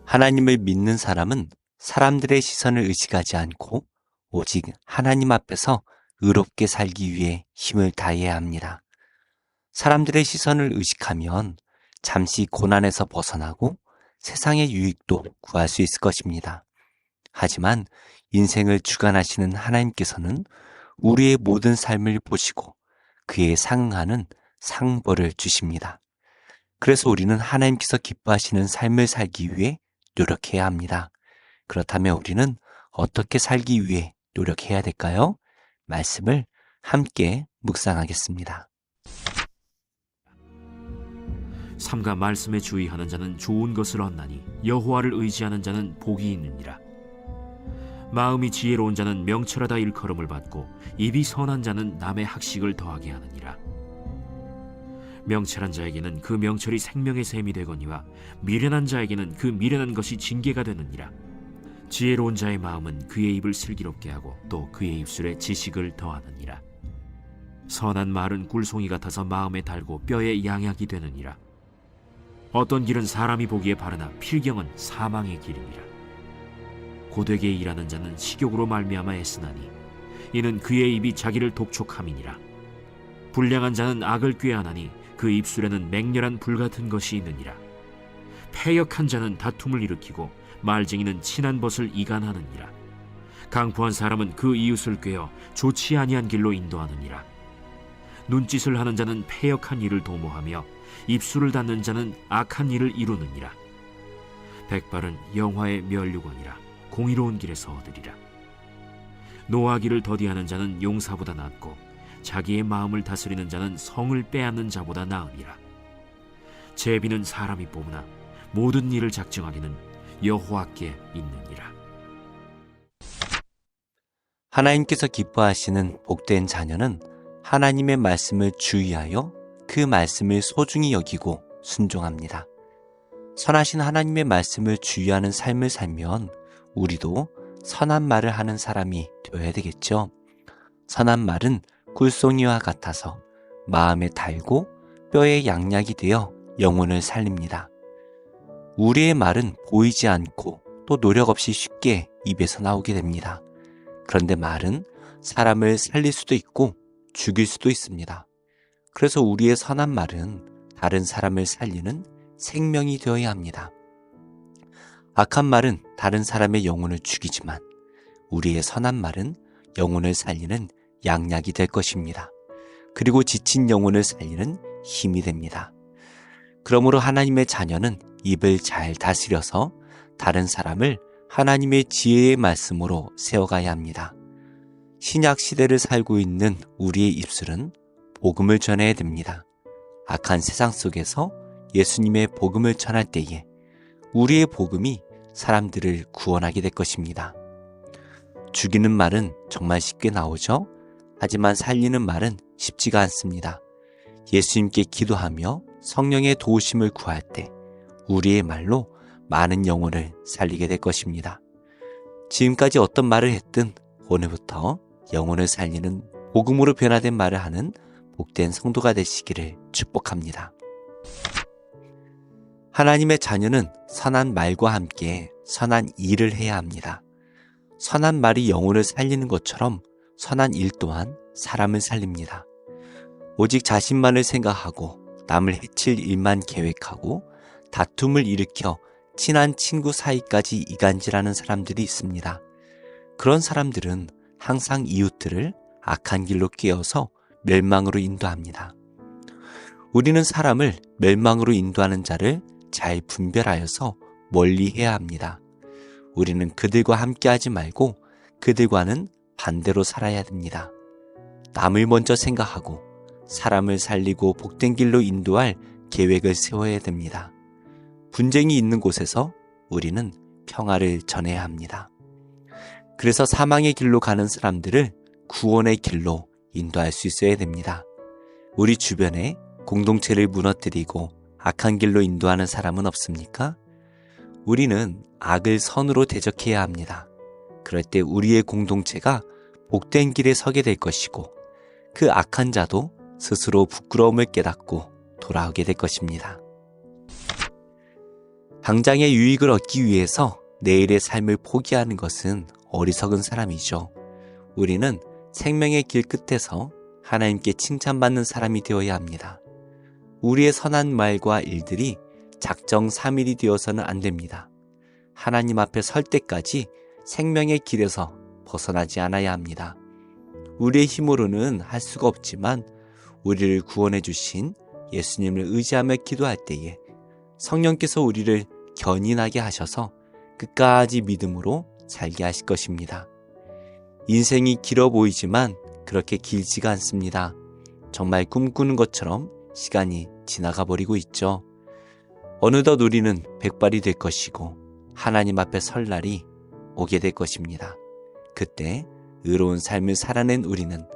하나님을 믿는 사람은 사람들의 시선을 의식하지 않고 오직 하나님 앞에서 의롭게 살기 위해 힘을 다해야 합니다. 사람들의 시선을 의식하면 잠시 고난에서 벗어나고 세상의 유익도 구할 수 있을 것입니다. 하지만 인생을 주관하시는 하나님께서는 우리의 모든 삶을 보시고 그에 상응하는 상벌을 주십니다. 그래서 우리는 하나님께서 기뻐하시는 삶을 살기 위해 노력해야 합니다. 그렇다면 우리는 어떻게 살기 위해 노력해야 될까요? 말씀을 함께 묵상하겠습니다. 삼가 말씀에 주의하는 자는 좋은 것을 얻나니 여호와를 의지하는 자는 복이 있느니라. 마음이 지혜로운 자는 명철하다 일컬음을 받고 입이 선한 자는 남의 학식을 더하게 하느니라. 명철한 자에게는 그 명철이 생명의 샘이 되거니와 미련한 자에게는 그 미련한 것이 징계가 되느니라. 지혜로운 자의 마음은 그의 입을 슬기롭게 하고 또 그의 입술에 지식을 더하느니라. 선한 말은 꿀송이 같아서 마음에 달고 뼈에 양약이 되느니라. 어떤 길은 사람이 보기에 바르나 필경은 사망의 길이니라. 고되게 일하는 자는 식욕으로 말미암아 애쓰나니 이는 그의 입이 자기를 독촉함이니라. 불량한 자는 악을 꾀하나니 그 입술에는 맹렬한 불같은 것이 있느니라. 패역한 자는 다툼을 일으키고 말쟁이는 친한 벗을 이간하느니라. 강포한 사람은 그 이웃을 꾀어 좋지 아니한 길로 인도하느니라. 눈짓을 하는 자는 패역한 일을 도모하며 입술을 닫는 자는 악한 일을 이루느니라. 백발은 영화의 면류관이라 공의로운 길에서 얻으리라. 노하기를 더디하는 자는 용사보다 낫고 자기의 마음을 다스리는 자는 성을 빼앗는 자보다 나으니라. 제비는 사람이 뽑으나 모든 일을 작정하기는 여호와께 있느니라. 하나님께서 기뻐하시는 복된 자녀는 하나님의 말씀을 주의하여 그 말씀을 소중히 여기고 순종합니다. 선하신 하나님의 말씀을 주의하는 삶을 살면 우리도 선한 말을 하는 사람이 되어야 되겠죠. 선한 말은 꿀송이와 같아서 마음에 달고 뼈에 양약이 되어 영혼을 살립니다. 우리의 말은 보이지 않고 또 노력 없이 쉽게 입에서 나오게 됩니다. 그런데 말은 사람을 살릴 수도 있고 죽일 수도 있습니다. 그래서 우리의 선한 말은 다른 사람을 살리는 생명이 되어야 합니다. 악한 말은 다른 사람의 영혼을 죽이지만 우리의 선한 말은 영혼을 살리는 양약이 될 것입니다. 그리고 지친 영혼을 살리는 힘이 됩니다. 그러므로 하나님의 자녀는 입을 잘 다스려서 다른 사람을 하나님의 지혜의 말씀으로 세워가야 합니다. 신약 시대를 살고 있는 우리의 입술은 복음을 전해야 됩니다. 악한 세상 속에서 예수님의 복음을 전할 때에 우리의 복음이 사람들을 구원하게 될 것입니다. 죽이는 말은 정말 쉽게 나오죠? 하지만 살리는 말은 쉽지가 않습니다. 예수님께 기도하며 성령의 도우심을 구할 때 우리의 말로 많은 영혼을 살리게 될 것입니다. 지금까지 어떤 말을 했든 오늘부터 영혼을 살리는 복음으로 변화된 말을 하는 복된 성도가 되시기를 축복합니다. 하나님의 자녀는 선한 말과 함께 선한 일을 해야 합니다. 선한 말이 영혼을 살리는 것처럼 선한 일 또한 사람을 살립니다. 오직 자신만을 생각하고 남을 해칠 일만 계획하고 다툼을 일으켜 친한 친구 사이까지 이간질하는 사람들이 있습니다. 그런 사람들은 항상 이웃들을 악한 길로 끼어서 멸망으로 인도합니다. 우리는 사람을 멸망으로 인도하는 자를 잘 분별하여서 멀리해야 합니다. 우리는 그들과 함께하지 말고 그들과는 반대로 살아야 됩니다. 남을 먼저 생각하고 사람을 살리고 복된 길로 인도할 계획을 세워야 됩니다. 분쟁이 있는 곳에서 우리는 평화를 전해야 합니다. 그래서 사망의 길로 가는 사람들을 구원의 길로 인도할 수 있어야 됩니다. 우리 주변에 공동체를 무너뜨리고 악한 길로 인도하는 사람은 없습니까? 우리는 악을 선으로 대적해야 합니다. 그럴 때 우리의 공동체가 복된 길에 서게 될 것이고 그 악한 자도 스스로 부끄러움을 깨닫고 돌아오게 될 것입니다. 당장의 유익을 얻기 위해서 내일의 삶을 포기하는 것은 어리석은 사람이죠. 우리는 생명의 길 끝에서 하나님께 칭찬받는 사람이 되어야 합니다. 우리의 선한 말과 일들이 작정삼일이 되어서는 안 됩니다. 하나님 앞에 설 때까지 생명의 길에서 벗어나지 않아야 합니다. 우리의 힘으로는 할 수가 없지만 우리를 구원해 주신 예수님을 의지하며 기도할 때에 성령께서 우리를 견인하게 하셔서 끝까지 믿음으로 살게 하실 것입니다. 인생이 길어 보이지만 그렇게 길지가 않습니다. 정말 꿈꾸는 것처럼 시간이 지나가 버리고 있죠. 어느덧 우리는 백발이 될 것이고 하나님 앞에 설 날이 오게 될 것입니다. 그때 의로운 삶을 살아낸 우리는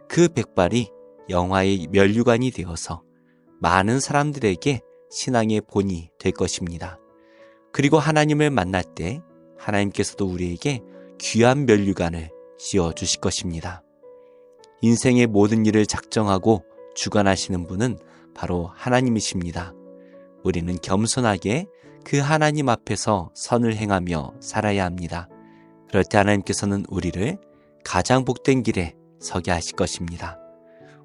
그 백발이 영화의 면류관이 되어서 많은 사람들에게 신앙의 본이 될 것입니다. 그리고 하나님을 만날 때 하나님께서도 우리에게 귀한 면류관을 씌워주실 것입니다. 인생의 모든 일을 작정하고 주관하시는 분은 바로 하나님이십니다. 우리는 겸손하게 그 하나님 앞에서 선을 행하며 살아야 합니다. 그럴 때 하나님께서는 우리를 가장 복된 길에 서게 하실 것입니다.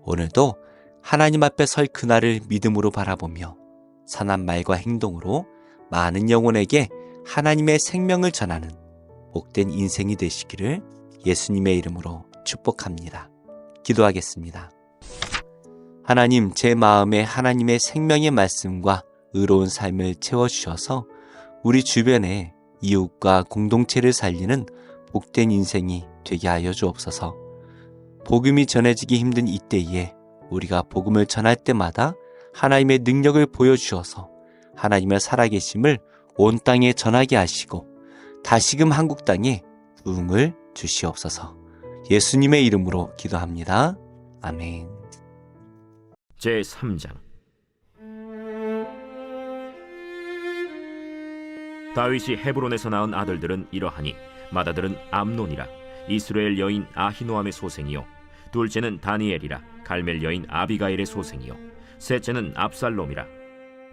오늘도 하나님 앞에 설 그날을 믿음으로 바라보며 선한 말과 행동으로 많은 영혼에게 하나님의 생명을 전하는 복된 인생이 되시기를 예수님의 이름으로 축복합니다. 기도하겠습니다. 하나님, 제 마음에 하나님의 생명의 말씀과 의로운 삶을 채워주셔서 우리 주변에 이웃과 공동체를 살리는 복된 인생이 되게 하여 주옵소서. 복음이 전해지기 힘든 이때에 우리가 복음을 전할 때마다 하나님의 능력을 보여주셔서 하나님의 살아계심을 온 땅에 전하게 하시고 다시금 한국 땅에 부흥을 주시옵소서. 예수님의 이름으로 기도합니다. 아멘. 제3장. 다윗이 헤브론에서 낳은 아들들은 이러하니 맏아들은 암논이라 이스라엘 여인 아히노암의 소생이요 둘째는 다니엘이라 갈멜 여인 아비가일의 소생이요 셋째는 압살롬이라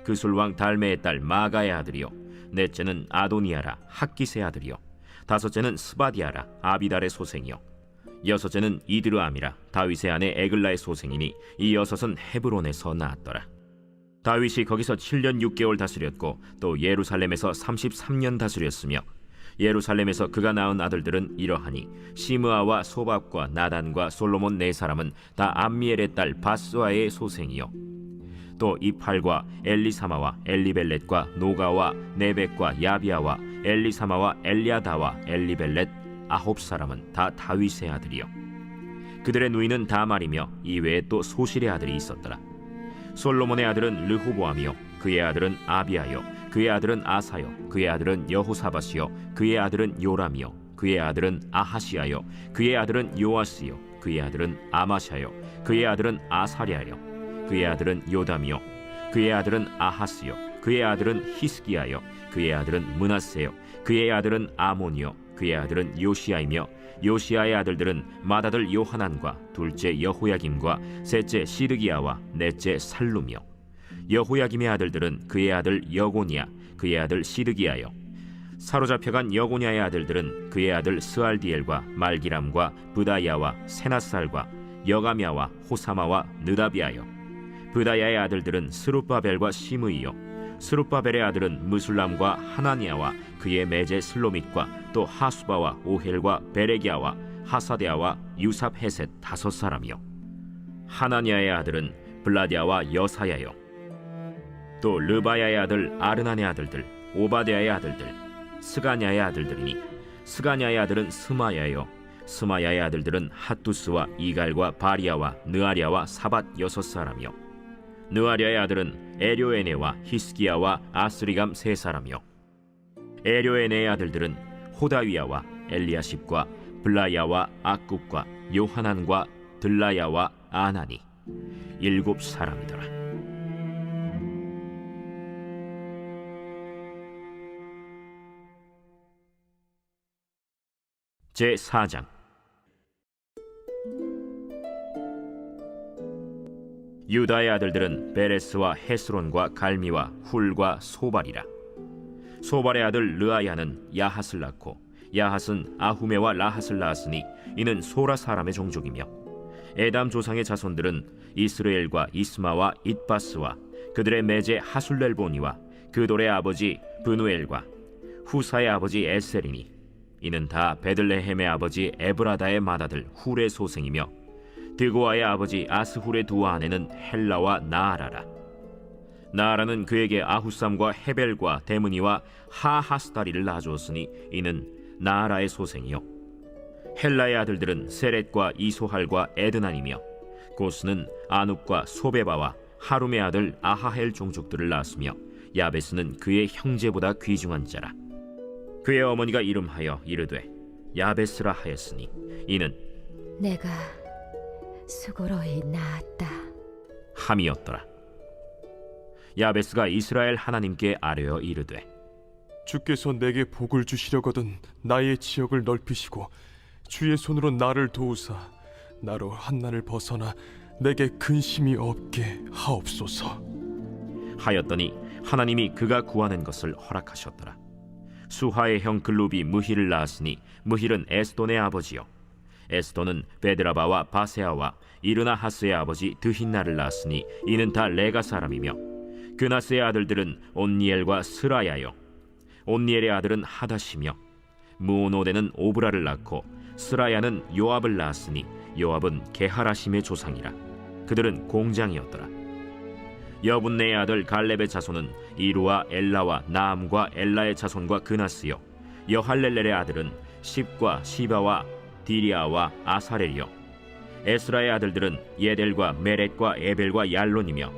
그술왕 달메의 딸 마가의 아들이요 넷째는 아도니아라 학기스의 아들이요 다섯째는 스바디아라 아비달의 소생이요 여섯째는 이드르암이라 다윗의 아내 에글라의 소생이니 이 여섯은 헤브론에서 낳았더라. 다윗이 거기서 7년 6개월 다스렸고 또 예루살렘에서 33년 다스렸으며 예루살렘에서 그가 낳은 아들들은 이러하니 시므아와 소밥과 나단과 솔로몬 네 사람은 다 암미엘의 딸 바스와의 소생이요 또 이팔과 엘리사마와 엘리벨렛과 노가와 네벡과 야비아와 엘리사마와 엘리아다와 엘리벨렛 아홉 사람은 다 다윗의 아들이요 그들의 누이는 다 말이며 이외에 또 소실의 아들이 있었더라. 솔로몬의 아들은 르호보암이요 그의 아들은 아비아요 그의 아들은 아사요 그의 아들은 여호사밧이요 그의 아들은 요람이요 그의 아들은 아하시아요 그의 아들은 요아스요 그의 아들은 아마샤요 그의 아들은 아사랴요 그의 아들은 요담이요 그의 아들은 아하스요 그의 아들은 히스기야요 그의 아들은 므낫세요 그의 아들은 아몬이요 그의 아들은 요시야이며 요시야의 아들들은 맏아들 요하난과 둘째 여호야김과 셋째 시드기야와 넷째 살룸이요 여호야김의 아들들은 그의 아들 여고니야 그의 아들 시드기야요 사로잡혀간 여고냐의 아들들은 그의 아들 스알디엘과 말기람과 브다야와 세나살과 여가미야와 호사마와 느다비아요 브다야의 아들들은 스룹바벨과 시므이요 스룹바벨의 아들은 무술람과 하나니아와 그의 매제 슬로밋과 또 하수바와 오헬과 베레기야와 하사데아와 유삽헤셋 다섯 사람이요 하나니아의 아들은 블라디아와 여사야요 또 르바야의 아들 아르난의 아들들 오바데아의 아들들 스가냐의 아들들이니 스가냐의 아들은 스마야요 스마야의 아들들은 핫두스와 이갈과 바리아와 느아리아와 사밧 여섯 사람이요 느아리아의 아들은 에료에네와 히스기야와 아스리감 세 사람이요 에료에네의 아들들은 호다위야와 엘리야십과 블라야와 악굽과 요하난과 들라야와 아나니 일곱 사람이더라. 제4장. 유다의 아들들은 베레스와 헤스론과 갈미와 훌과 소발이라. 소발의 아들 르아야는 야핫을 낳고 야핫은 아후메와 라핫을 낳았으니 이는 소라 사람의 종족이며 에담 조상의 자손들은 이스라엘과 이스마와 잇바스와 그들의 매제 하술렐보니와 그돌의 아버지 브누엘과 후사의 아버지 에셀이니 이는 다 베들레헴의 아버지 에브라다의 맏아들 훌의 소생이며 드고아의 아버지 아스훌의 두 아내는 헬라와 나아라라. 나아라는 그에게 아후삼과 헤벨과 데므니와 하하스다리를 낳아주었으니 이는 나아라의 소생이요 헬라의 아들들은 세렛과 이소할과 에드난이며 고스는 아눕과 소베바와 하룸의 아들 아하헬 종족들을 낳았으며 야베스는 그의 형제보다 귀중한 자라. 그의 어머니가 이름하여 이르되 야베스라 하였으니 이는 내가 수고로이 낳았다 함이었더라. 야베스가 이스라엘 하나님께 아뢰어 이르되 주께서 내게 복을 주시려거든 나의 지역을 넓히시고 주의 손으로 나를 도우사 나로 한난을 벗어나 내게 근심이 없게 하옵소서. 하였더니 하나님이 그가 구하는 것을 허락하셨더라. 수하의 형 글룹이 무힐을 낳았으니 무힐은 에스돈의 아버지요 에스돈은 베드라바와 바세아와 이르나하스의 아버지 드힌나를 낳았으니 이는 다 레가 사람이며 그나스의 아들들은 온니엘과 스라야요 온니엘의 아들은 하다시며 무오노데는 오브라를 낳고 스라야는 요압을 낳았으니 요압은 게하라심의 조상이라. 그들은 공장이었더라. 여분네의 아들 갈렙의 자손은 이루와 엘라와 나암과 엘라의 자손과 그나스요 여할렐렐의 아들은 십과 시바와 디리아와 아사렐이요 에스라의 아들들은 예델과 메렛과 에벨과 얄론이며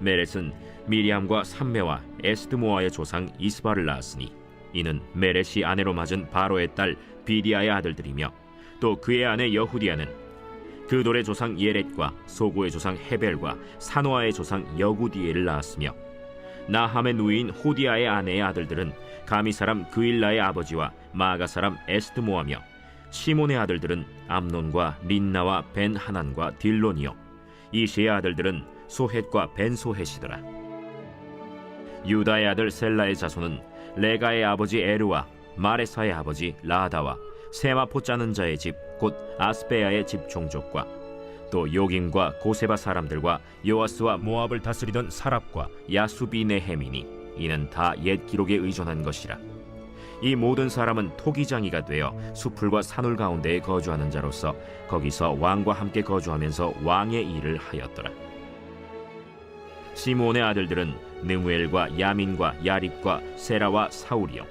메렛은 미리암과 삼메와 에스드모아의 조상 이스바를 낳았으니 이는 메렛이 아내로 맞은 바로의 딸 비디아의 아들들이며 또 그의 아내 여후디아는 그돌의 조상 예렛과 소고의 조상 헤벨과 사노아의 조상 여구디엘을 낳았으며 나함의 누이인 호디아의 아내의 아들들은 가미 사람 그일라의 아버지와 마가 사람 에스드모아며 시몬의 아들들은 암논과 린나와 벤 하난과 딜론이요 이시의 아들들은 소헷과 벤 소헷이더라. 유다의 아들 셀라의 자손은 레가의 아버지 에르와 마레사의 아버지 라다와 세마포 짜는 자의 집 곧 아스베야의 집 종족과 또 요김과 고세바 사람들과 요아스와 모압을 다스리던 사랍과 야수비네헤미니 이는 다 옛 기록에 의존한 것이라. 이 모든 사람은 토기장이가 되어 수풀과 산울 가운데에 거주하는 자로서 거기서 왕과 함께 거주하면서 왕의 일을 하였더라. 시므온의 아들들은 느무엘과 야민과 야립과 세라와 사울이요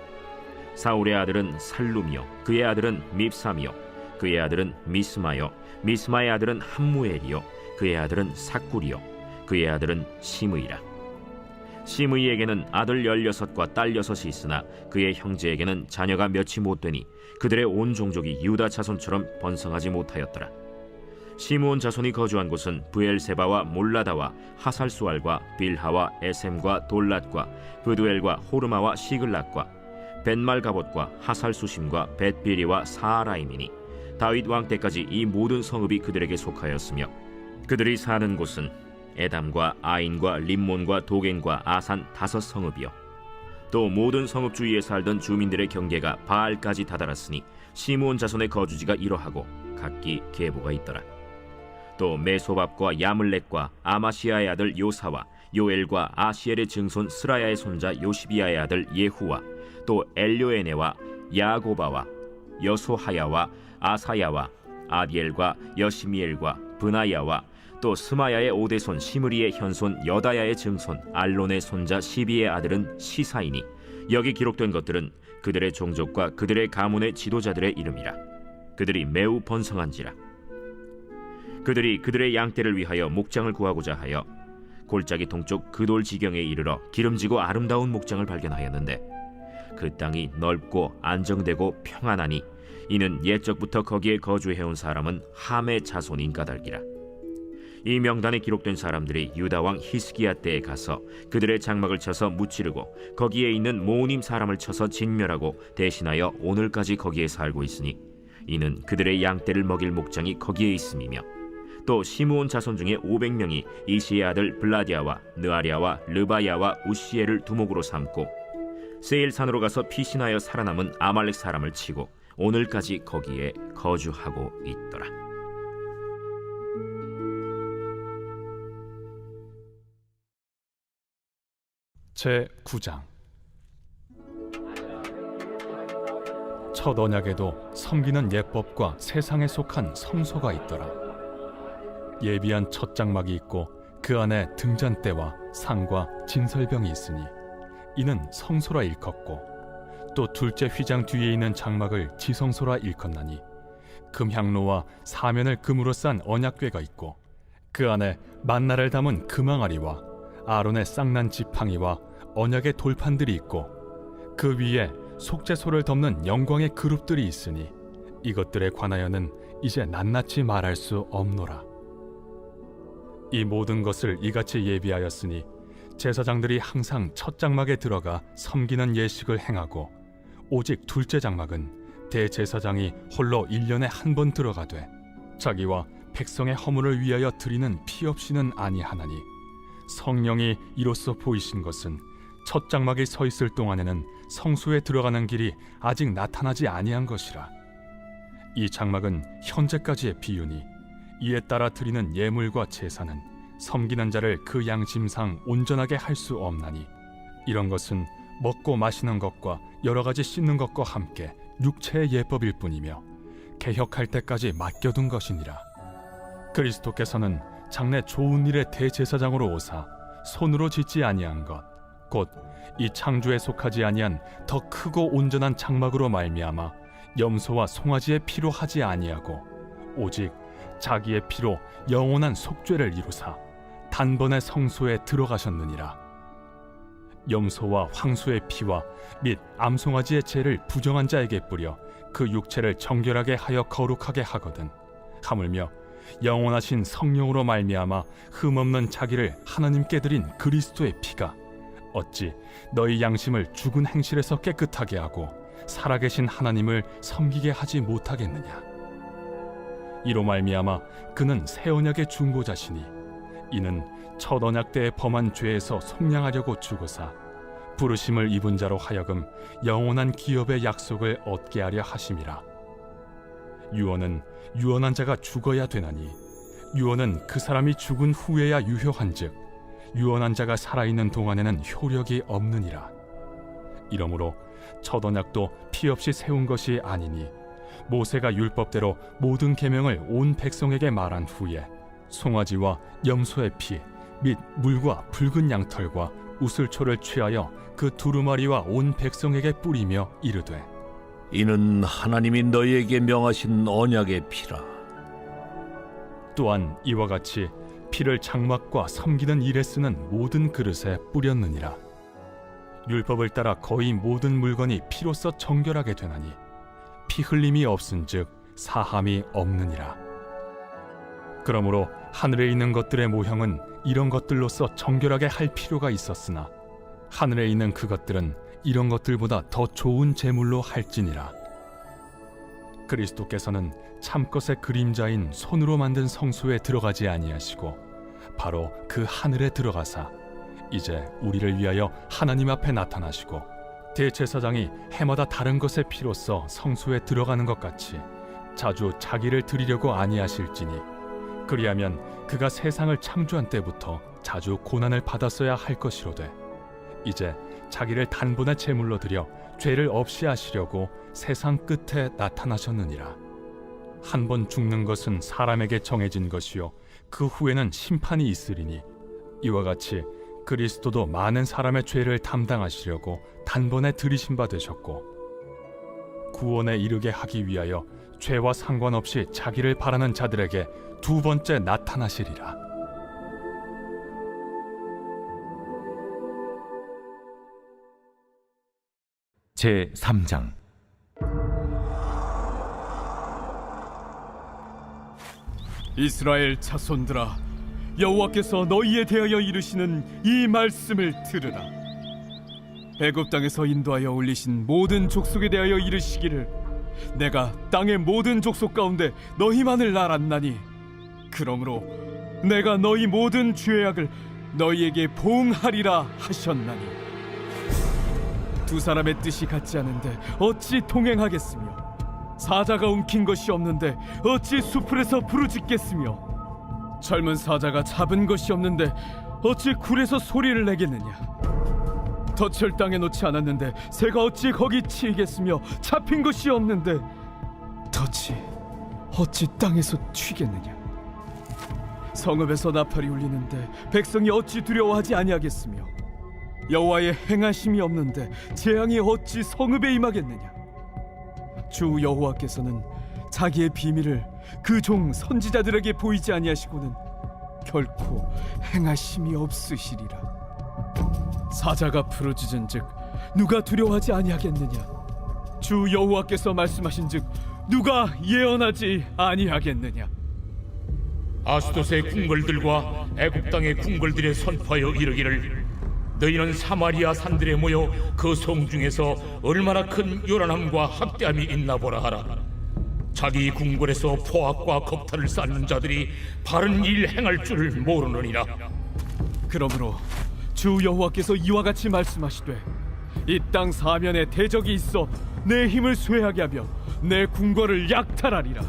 사울의 아들은 살룸이요 그의 아들은 밉삼이요 그의 아들은 미스마요 미스마의 아들은 함무엘이요 그의 아들은 삭굴이요 그의 아들은 시므이라. 시므이에게는 아들 16과 딸 6이 있으나 그의 형제에게는 자녀가 몇이 못되니 그들의 온 종족이 유다 자손처럼 번성하지 못하였더라. 시므온 자손이 거주한 곳은 브엘세바와 몰라다와 하살수알과 빌하와 에셈과 돌랏과 브두엘과 호르마와 시글락과 벤말가봇과 하살수심과 벳비리와 사아라임이니 다윗 왕 때까지 이 모든 성읍이 그들에게 속하였으며 그들이 사는 곳은 에담과 아인과 림몬과 도겐과 아산 5 성읍이요 또 모든 성읍 주위에 살던 주민들의 경계가 바알까지 다다랐으니 시므온 자손의 거주지가 이러하고 각기 계보가 있더라. 또 메소밥과 야물렉과 아마시아의 아들 요사와 요엘과 아시엘의 증손 스라야의 손자 요시비아의 아들 예후와 또 엘료에네와 야고바와 여소하야와 아사야와 아디엘과 여시미엘과 브나야와 또 스마야의 오대손 시므리의 현손 여다야의 증손 알론의 손자 시비의 아들은 시사이니 여기 기록된 것들은 그들의 종족과 그들의 가문의 지도자들의 이름이라. 그들이 매우 번성한지라. 그들이 그들의 양떼를 위하여 목장을 구하고자 하여 골짜기 동쪽 그돌 지경에 이르러 기름지고 아름다운 목장을 발견하였는데 그 땅이 넓고 안정되고 평안하니 이는 옛적부터 거기에 거주해온 사람은 함의 자손인 까닭이라. 이 명단에 기록된 사람들이 유다 왕 히스기야 때에 가서 그들의 장막을 쳐서 무찌르고 거기에 있는 모우님 사람을 쳐서 진멸하고 대신하여 오늘까지 거기에 살고 있으니 이는 그들의 양떼를 먹일 목장이 거기에 있음이며 또 시므온 자손 중에 500명이 이시의 아들 블라디아와 느아리아와 르바야와 우시엘을 두목으로 삼고 세일산으로 가서 피신하여 살아남은 아말렉 사람을 치고 오늘까지 거기에 거주하고 있더라. 제 9장. 첫 언약에도 섬기는 예법과 세상에 속한 성소가 있더라. 예비한 첫 장막이 있고 그 안에 등잔대와 상과 진설병이 있으니 이는 성소라 일컫고, 또 둘째 휘장 뒤에 있는 장막을 지성소라 일컫나니 금향로와 사면을 금으로 싼 언약궤가 있고 그 안에 만나를 담은 금항아리와 아론의 쌍난 지팡이와 언약의 돌판들이 있고 그 위에 속죄소를 덮는 영광의 그룹들이 있으니 이것들에 관하여는 이제 낱낱이 말할 수 없노라. 이 모든 것을 이같이 예비하였으니 제사장들이 항상 첫 장막에 들어가 섬기는 예식을 행하고, 오직 둘째 장막은 대제사장이 홀로 1년에 한 번 들어가되 자기와 백성의 허물을 위하여 드리는 피 없이는 아니하나니, 성령이 이로써 보이신 것은 첫 장막이 서 있을 동안에는 성소에 들어가는 길이 아직 나타나지 아니한 것이라. 이 장막은 현재까지의 비유니 이에 따라 드리는 예물과 제사는 섬기는 자를 그 양심상 온전하게 할 수 없나니, 이런 것은 먹고 마시는 것과 여러 가지 씻는 것과 함께 육체의 예법일 뿐이며 개혁할 때까지 맡겨둔 것이니라. 그리스도께서는 장래 좋은 일의 대제사장으로 오사 손으로 짓지 아니한 것, 곧 이 창조에 속하지 아니한 더 크고 온전한 장막으로 말미암아 염소와 송아지의 피로 하지 아니하고 오직 자기의 피로 영원한 속죄를 이루사 단번에 성소에 들어가셨느니라. 염소와 황소의 피와 및 암송아지의 죄를 부정한 자에게 뿌려 그 육체를 정결하게 하여 거룩하게 하거든, 하물며 영원하신 성령으로 말미암아 흠없는 자기를 하나님께 드린 그리스도의 피가 어찌 너희 양심을 죽은 행실에서 깨끗하게 하고 살아계신 하나님을 섬기게 하지 못하겠느냐. 이로 말미암아 그는 새 언약의 중보자시니, 이는 첫 언약 때에 범한 죄에서 속량하려고 죽으사 부르심을 입은 자로 하여금 영원한 기업의 약속을 얻게 하려 하심이라. 유언은 유언한 자가 죽어야 되나니 유언은 그 사람이 죽은 후에야 유효한즉 유언한 자가 살아있는 동안에는 효력이 없느니라. 이러므로 첫 언약도 피 없이 세운 것이 아니니 모세가 율법대로 모든 계명을 온 백성에게 말한 후에 송아지와 염소의 피 및 물과 붉은 양털과 우슬초를 취하여 그 두루마리와 온 백성에게 뿌리며 이르되, 이는 하나님이 너희에게 명하신 언약의 피라. 또한 이와 같이 피를 장막과 섬기는 일에 쓰는 모든 그릇에 뿌렸느니라. 율법을 따라 거의 모든 물건이 피로써 정결하게 되나니 피 흘림이 없은즉 사함이 없느니라. 그러므로 하늘에 있는 것들의 모형은 이런 것들로서 정결하게 할 필요가 있었으나 하늘에 있는 그것들은 이런 것들보다 더 좋은 제물로 할지니라. 그리스도께서는 참것의 그림자인 손으로 만든 성소에 들어가지 아니하시고 바로 그 하늘에 들어가사 이제 우리를 위하여 하나님 앞에 나타나시고 대제사장이 해마다 다른 것의 피로써 성소에 들어가는 것 같이 자주 자기를 드리려고 아니하실지니, 그리하면 그가 세상을 창조한 때부터 자주 고난을 받았어야 할 것이로되 이제 자기를 단번에 제물로 드려 죄를 없이 하시려고 세상 끝에 나타나셨느니라. 한 번 죽는 것은 사람에게 정해진 것이요 그 후에는 심판이 있으리니, 이와 같이 그리스도도 많은 사람의 죄를 담당하시려고 단번에 들이신 바 되셨고 구원에 이르게 하기 위하여 죄와 상관없이 자기를 바라는 자들에게 두 번째 나타나시리라. 제 3장. 이스라엘 자손들아, 여호와께서 너희에 대하여 이르시는 이 말씀을 들으라. 애굽 땅에서 인도하여 올리신 모든 족속에 대하여 이르시기를, 내가 땅의 모든 족속 가운데 너희만을 알았나니 그러므로 내가 너희 모든 죄악을 너희에게 보응하리라 하셨나니, 두 사람의 뜻이 같지 않은데 어찌 동행하겠으며 사자가 움킨 것이 없는데 어찌 수풀에서 부르짖겠으며 젊은 사자가 잡은 것이 없는데 어찌 굴에서 소리를 내겠느냐. 덫을 땅에 놓지 않았는데 새가 어찌 거기 치이겠으며 잡힌 것이 없는데 덫이 어찌 땅에서 튀겠느냐. 성읍에서 나팔이 울리는데 백성이 어찌 두려워하지 아니하겠으며 여호와의 행하심이 없는데 재앙이 어찌 성읍에 임하겠느냐. 주 여호와께서는 자기의 비밀을 그 종 선지자들에게 보이지 아니하시고는 결코 행하심이 없으시리라. 사자가 부르짖은즉 누가 두려워하지 아니하겠느냐. 주 여호와께서 말씀하신즉 누가 예언하지 아니하겠느냐. 아스돗의 궁궐들과 애굽 땅의 궁궐들에 선포하여 이르기를 너희는 사마리아 산들에 모여 그 성 중에서 얼마나 큰 요란함과 학대함이 있나 보라 하라. 자기 궁궐에서 포악과 겁탈을 쌓는 자들이 바른 일 행할 줄 모르느니라. 그러므로 주 여호와께서 이와 같이 말씀하시되 이 땅 사면에 대적이 있어 내 힘을 쇠하게 하며 내 궁궐을 약탈하리라.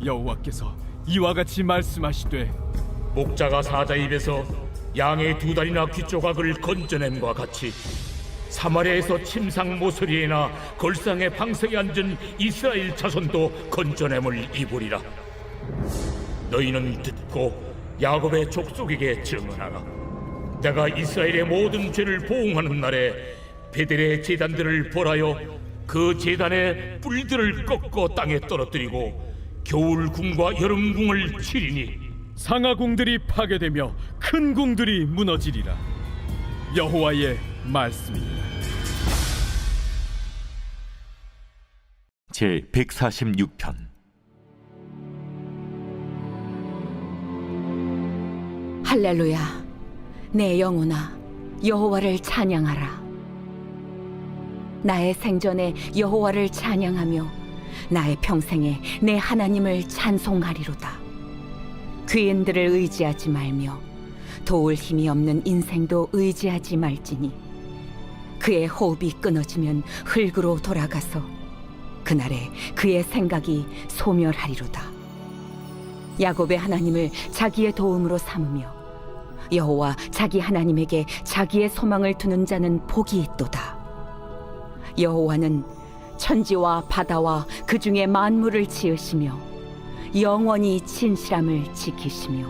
여호와께서 이와 같이 말씀하시되 목자가 사자 입에서 양의 두 다리나 귀 조각을 건져냄과 같이 사마리아에서 침상 모서리에나 걸상의 방석에 앉은 이스라엘 자손도 건져냄을 입으리라. 너희는 듣고 야곱의 족속에게 증언하라. 내가 이스라엘의 모든 죄를 보응하는 날에 베델의 제단들을 벌하여 그 제단의 뿔들을 꺾어 땅에 떨어뜨리고 겨울궁과 여름궁을 치리니 상하궁들이 파괴되며 큰 궁들이 무너지리라. 여호와의 말씀입니다. 제 146편 할렐루야. 내 영혼아 여호와를 찬양하라. 나의 생전에 여호와를 찬양하며 나의 평생에 내 하나님을 찬송하리로다. 귀인들을 의지하지 말며 도울 힘이 없는 인생도 의지하지 말지니 그의 호흡이 끊어지면 흙으로 돌아가서 그날에 그의 생각이 소멸하리로다. 야곱의 하나님을 자기의 도움으로 삼으며 여호와 자기 하나님에게 자기의 소망을 두는 자는 복이 있도다. 여호와는 천지와 바다와 그 중에 만물을 지으시며 영원히 진실함을 지키시며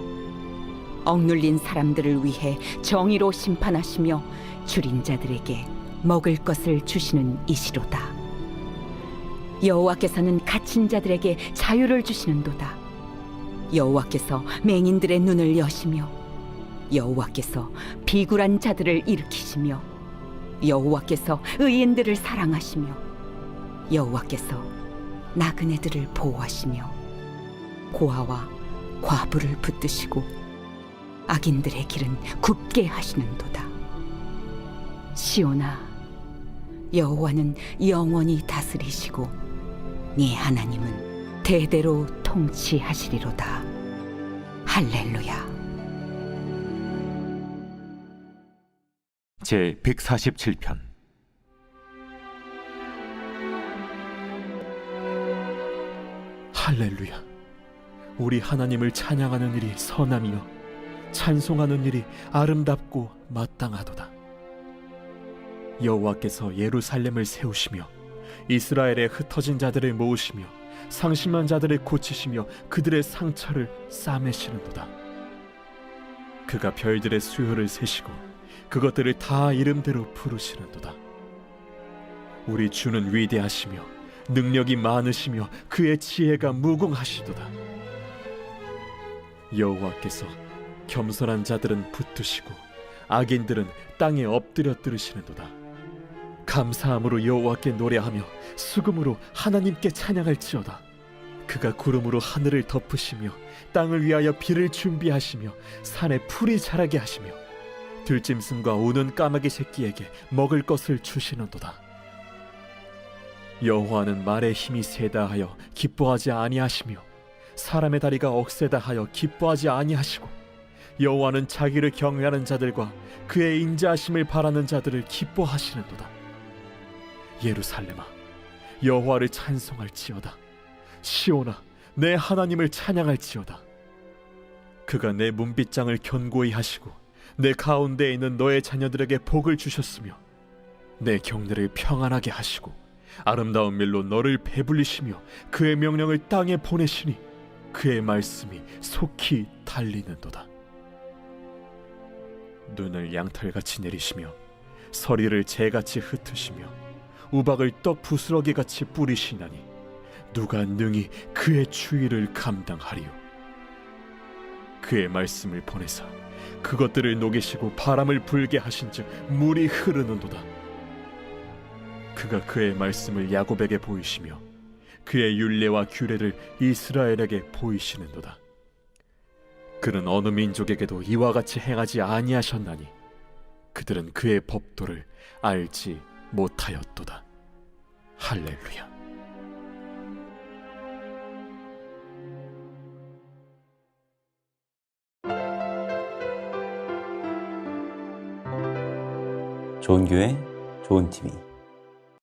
억눌린 사람들을 위해 정의로 심판하시며 줄인 자들에게 먹을 것을 주시는 이시로다. 여호와께서는 갇힌 자들에게 자유를 주시는도다. 여호와께서 맹인들의 눈을 여시며 여호와께서 비굴한 자들을 일으키시며 여호와께서 의인들을 사랑하시며 여호와께서 나그네들을 보호하시며 고아와 과부를 붙드시고 악인들의 길은 굽게 하시는도다. 시온아, 여호와는 영원히 다스리시고 네 하나님은 대대로 통치하시리로다. 할렐루야. 제 147편 할렐루야. 우리 하나님을 찬양하는 일이 선함이요 찬송하는 일이 아름답고 마땅하도다. 여호와께서 예루살렘을 세우시며 이스라엘의 흩어진 자들을 모으시며 상심한 자들을 고치시며 그들의 상처를 싸매시는도다. 그가 별들의 수요를 세시고 그것들을 다 이름대로 부르시는도다. 우리 주는 위대하시며 능력이 많으시며 그의 지혜가 무궁하시도다. 여호와께서 겸손한 자들은 붙드시고 악인들은 땅에 엎드려 들으시는도다. 감사함으로 여호와께 노래하며 수금으로 하나님께 찬양할지어다. 그가 구름으로 하늘을 덮으시며 땅을 위하여 비를 준비하시며 산에 풀이 자라게 하시며 들짐승과 우는 까마귀 새끼에게 먹을 것을 주시는도다. 여호와는 말의 힘이 세다 하여 기뻐하지 아니하시며 사람의 다리가 억세다 하여 기뻐하지 아니하시고 여호와는 자기를 경외하는 자들과 그의 인자하심을 바라는 자들을 기뻐하시는도다. 예루살렘아, 여호와를 찬송할지어다. 시온아, 내 하나님을 찬양할지어다. 그가 내 문빗장을 견고히 하시고 내 가운데에 있는 너의 자녀들에게 복을 주셨으며 내 경내를 평안하게 하시고 아름다운 밀로 너를 배불리시며 그의 명령을 땅에 보내시니 그의 말씀이 속히 달리는도다. 눈을 양털같이 내리시며 서리를 재같이 흩으시며 우박을 떡 부스러기같이 뿌리시나니 누가 능히 그의 추위를 감당하리요. 그의 말씀을 보내사 그것들을 녹이시고 바람을 불게 하신즉 물이 흐르는도다. 그가 그의 말씀을 야곱에게 보이시며 그의 율례와 규례를 이스라엘에게 보이시는도다. 그는 어느 민족에게도 이와 같이 행하지 아니하셨나니 그들은 그의 법도를 알지 못하였도다. 할렐루야. 좋은 교회, 좋은 TV